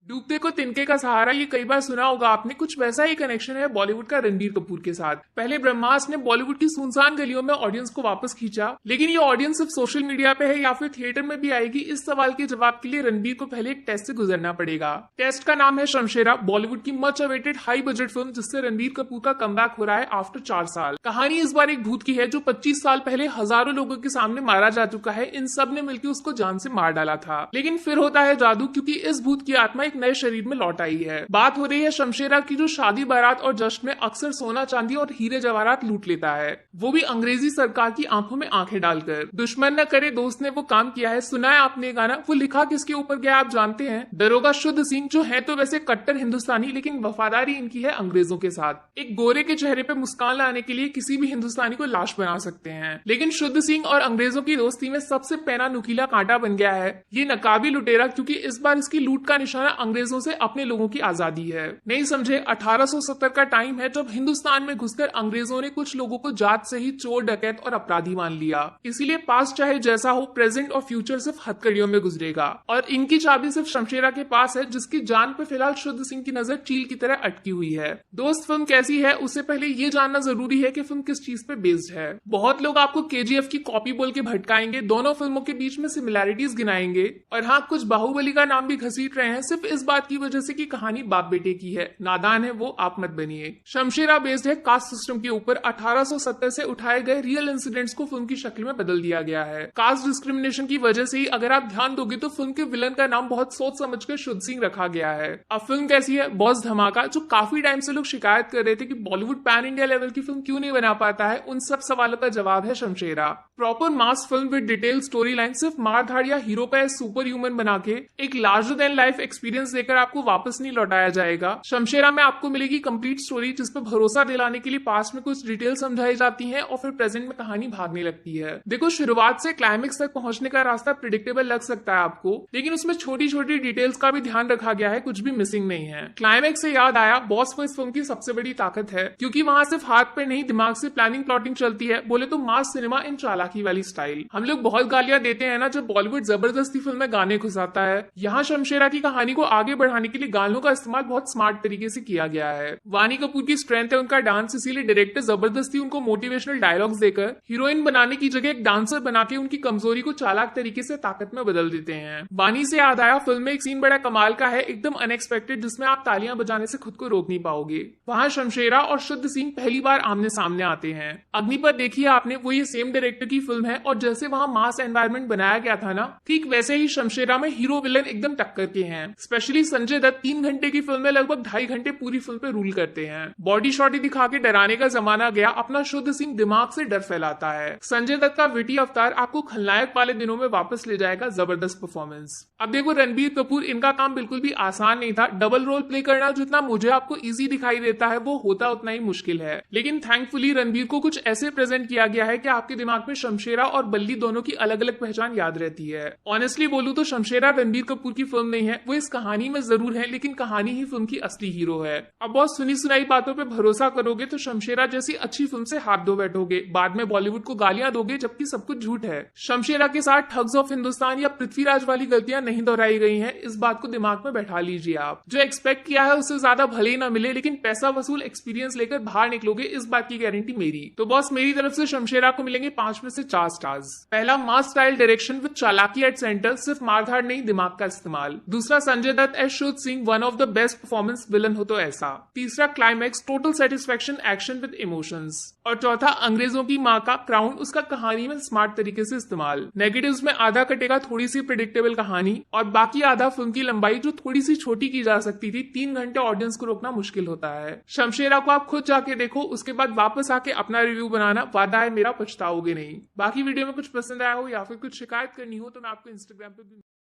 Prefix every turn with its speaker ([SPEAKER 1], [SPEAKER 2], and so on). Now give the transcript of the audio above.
[SPEAKER 1] डूबते को तिनके का सहारा ये कई बार सुना होगा आपने। कुछ वैसा ही कनेक्शन है बॉलीवुड का रणबीर कपूर के साथ। पहले ब्रह्मास्त्र ने बॉलीवुड की सुनसान गलियों में ऑडियंस को वापस खींचा, लेकिन ये ऑडियंस सिर्फ सोशल मीडिया पे है या फिर थिएटर में भी आएगी, इस सवाल के जवाब के लिए रणबीर को पहले एक टेस्ट से गुजरना पड़ेगा। टेस्ट का नाम है शमशेरा, बॉलीवुड की much awaited high budget film जिससे रणबीर कपूर का कमबैक हो रहा है आफ्टर 4 साल। कहानी इस बार एक भूत की है जो 25 साल पहले हजारों लोगों के सामने मारा जा चुका है। इन सब ने मिलकर उसको जान से मार डाला था, लेकिन फिर होता है जादू, क्योंकि इस भूत की आत्मा एक नए शरीर में लौट आई है। बात हो रही है शमशेरा की, जो शादी बारात और जश्न में अक्सर सोना चांदी और हीरे जवाहरात लूट लेता है, वो भी अंग्रेजी सरकार की आंखों में आंखें डालकर। दुश्मन न करे दोस्त ने वो काम किया है। सुना है आपने गाना, वो लिखा किसके ऊपर गया आप जानते हैं? दरोगा शुद्ध सिंह, जो है तो वैसे कट्टर हिंदुस्तानी, लेकिन वफादारी इनकी है अंग्रेजों के साथ। एक गोरे के चेहरे पे मुस्कान लाने के लिए किसी भी हिंदुस्तानी को लाश बना सकते हैं, लेकिन शुद्ध सिंह और अंग्रेजों की दोस्ती में सबसे पैना नुकीला कांटा बन गया है ये नकाबी लुटेरा, क्योंकि इस बार इसकी लूट का निशाना अंग्रेजों से अपने लोगों की आजादी है। नहीं समझे? 1870 का टाइम है जब हिंदुस्तान में घुसकर अंग्रेजों ने कुछ लोगों को जात से ही चोर, डकैत और अपराधी मान लिया। इसीलिए पास्ट चाहे जैसा हो, प्रेजेंट और फ्यूचर सिर्फ हथकड़ियों में गुजरेगा, और इनकी चाबी सिर्फ शमशेरा के पास है, जिसकी जान पे फिलहाल शुद्ध सिंह की नजर चील की तरह अटकी हुई है। दोस्त, फिल्म कैसी है उससे पहले ये जानना जरूरी है कि फिल्म किस चीज पे बेस्ड है। बहुत लोग आपको केजीएफ की कॉपी बोल के भटकाएंगे, दोनों फिल्मों के बीच में सिमिलैरिटीज गिनाएंगे, और हाँ, कुछ बाहुबली का नाम भी घसीट रहे हैं सिर्फ इस बात की वजह से कि कहानी बाप बेटे की है। नादान है वो, आप मत बनिए। शमशेरा बेस्ड है कास्ट सिस्टम के ऊपर। 1870 से उठाए गए रियल इंसिडेंट्स को फिल्म की शक्ल में बदल दिया गया है। कास्ट डिस्क्रिमिनेशन की वजह से ही अगर आप ध्यान दोगे तो फिल्म के विलन का नाम बहुत सोच समझकर शुद्ध सिंह रखा गया है। अब फिल्म कैसी है? बॉस धमाका, जो काफी टाइम से लोग शिकायत कर रहे थे कि बॉलीवुड पैन इंडिया लेवल की फिल्म क्यों नहीं बना पाता है, उन सब सवालों का जवाब है Shamshera. Proper mass film with detail story line, सिर्फ मारधाड़ या हीरो का सुपर ह्यूमन बना के एक लार्जर देन लाइफ एक्सपीरियंस देकर आपको वापस नहीं लौटाया जाएगा। शमशेरा में आपको मिलेगी कंप्लीट स्टोरी, जिसपे भरोसा दिलाने के लिए पास्ट में कुछ डिटेल समझाई जाती हैं और फिर प्रेजेंट में कहानी भागने लगती है। देखो, शुरुआत से क्लाइमेक्स तक पहुंचने का रास्ता प्रिडिक्टेबल लग सकता है आपको, लेकिन उसमें छोटी छोटी डिटेल्स का भी ध्यान रखा गया है, कुछ भी मिसिंग नहीं है। क्लाइमेक्स से याद आया, बॉस वो इस फिल्म की सबसे बड़ी ताकत है, क्योंकि वहां सिर्फ हाथ पे नहीं दिमाग से प्लानिंग प्लॉटिंग चलती है। बोले तो मास सिनेमा इन चालाकी वाली स्टाइल। हम लोग बहुत गालियां देते हैं ना जब बॉलीवुड जबरदस्ती फिल्म में गाने घुसाता है। यहाँ शमशेरा की कहानी को आगे बढ़ाने के लिए गानों का इस्तेमाल बहुत स्मार्ट तरीके से किया गया है। वानी कपूर की स्ट्रेंथ है उनका डांस, इसीलिए डायरेक्टर जबरदस्ती उनको मोटिवेशनल डायलॉग्स देकर हीरोइन बनाने की जगह एक डांसर बना के उनकी कमजोरी को चालाक तरीके से ताकत में बदल देते हैं। वानी से याद आया, फिल्म में एक सीन बड़ा कमाल का है, एकदम अनएक्सपेक्टेड, जिसमें आप तालियां बजाने से खुद को रोक नहीं पाओगे। वहां शमशेरा और शुद्ध सिंह पहली बार आमने सामने आते हैं। अग्निपथ देखिए आपने, वो ये सेम डायरेक्टर की फिल्म है, और जैसे वहां मास एनवायरनमेंट बनाया गया था ना, ठीक वैसे ही शमशेरा में हीरो विलन एकदम टक्कर के हैं। स्पेशली संजय दत्त 3 घंटे की फिल्म में लगभग 2.5 घंटे पूरी फिल्म पे रूल करते हैं। बॉडी शॉटी दिखा के डराने का जमाना गया, अपना शुद्ध सिंह दिमाग से डर फैलाता है। संजय दत्त का विटी अवतार आपको खलनायक वाले दिनों में वापस ले जाएगा, जबरदस्त परफॉर्मेंस। अब देखो, रणबीर कपूर, इनका काम बिल्कुल भी आसान नहीं था। डबल रोल प्ले करना जितना मुझे आपको इजी दिखाई देता है, वो होता उतना ही मुश्किल है, लेकिन थैंकफुली रणबीर को कुछ ऐसे प्रेजेंट किया गया है कि आपके दिमाग में शमशेरा और बल्ली दोनों की अलग अलग पहचान याद रहती है। ऑनेस्टली बोलूं तो शमशेरा रणबीर कपूर की फिल्म नहीं है, वो इस कहानी में जरूर है, लेकिन कहानी ही फिल्म की असली हीरो है। अब बहुत सुनी सुनाई बातों पे भरोसा करोगे तो शमशेरा जैसी अच्छी फिल्म से हाथ धो बैठोगे, बाद में बॉलीवुड को गालियां दोगे, जबकि सब कुछ झूठ है। शमशेरा के साथ ठग्स ऑफ हिंदुस्तान या पृथ्वीराज वाली गलतियां नहीं दोहराई गई हैं, इस बात को दिमाग में बैठा लीजिए। आप जो एक्सपेक्ट किया है उससे ज्यादा भले ही ना मिले, लेकिन पैसा वसूल एक्सपीरियंस लेकर बाहर निकलोगे, इस बात की गारंटी मेरी। तो बॉस, मेरी तरफ से शमशेरा को मिलेंगे 5 में से 4 स्टार्स। पहला, मास स्टाइल डायरेक्शन विद चालाकी एट सेंटर, सिर्फ मारधाड़ नहीं दिमाग का इस्तेमाल। दूसरा, संजय दत्त एज शुद्ध Singh, one of the best performance, villain हो तो ऐसा। तीसरा, climax, total satisfaction, action with emotions. और चौथा, अंग्रेजों की माँ का क्राउन, उसका कहानी में स्मार्ट तरीके से इस्तेमाल। नेगेटिव्स में आधा कटेगा थोड़ी सी प्रिडिक्टेबल कहानी, और बाकी आधा फिल्म की लंबाई जो थोड़ी सी छोटी की जा सकती थी। 3 घंटे ऑडियंस को रोकना मुश्किल होता है। शमशेरा को आप खुद जाके देखो, उसके बाद वापस आके अपना रिव्यू बनाना, वादा है मेरा, पछताओगे नहीं। बाकी वीडियो में कुछ पसंद आया हो या फिर कुछ शिकायत करनी हो तो मैं आपको इंस्टाग्राम पे भी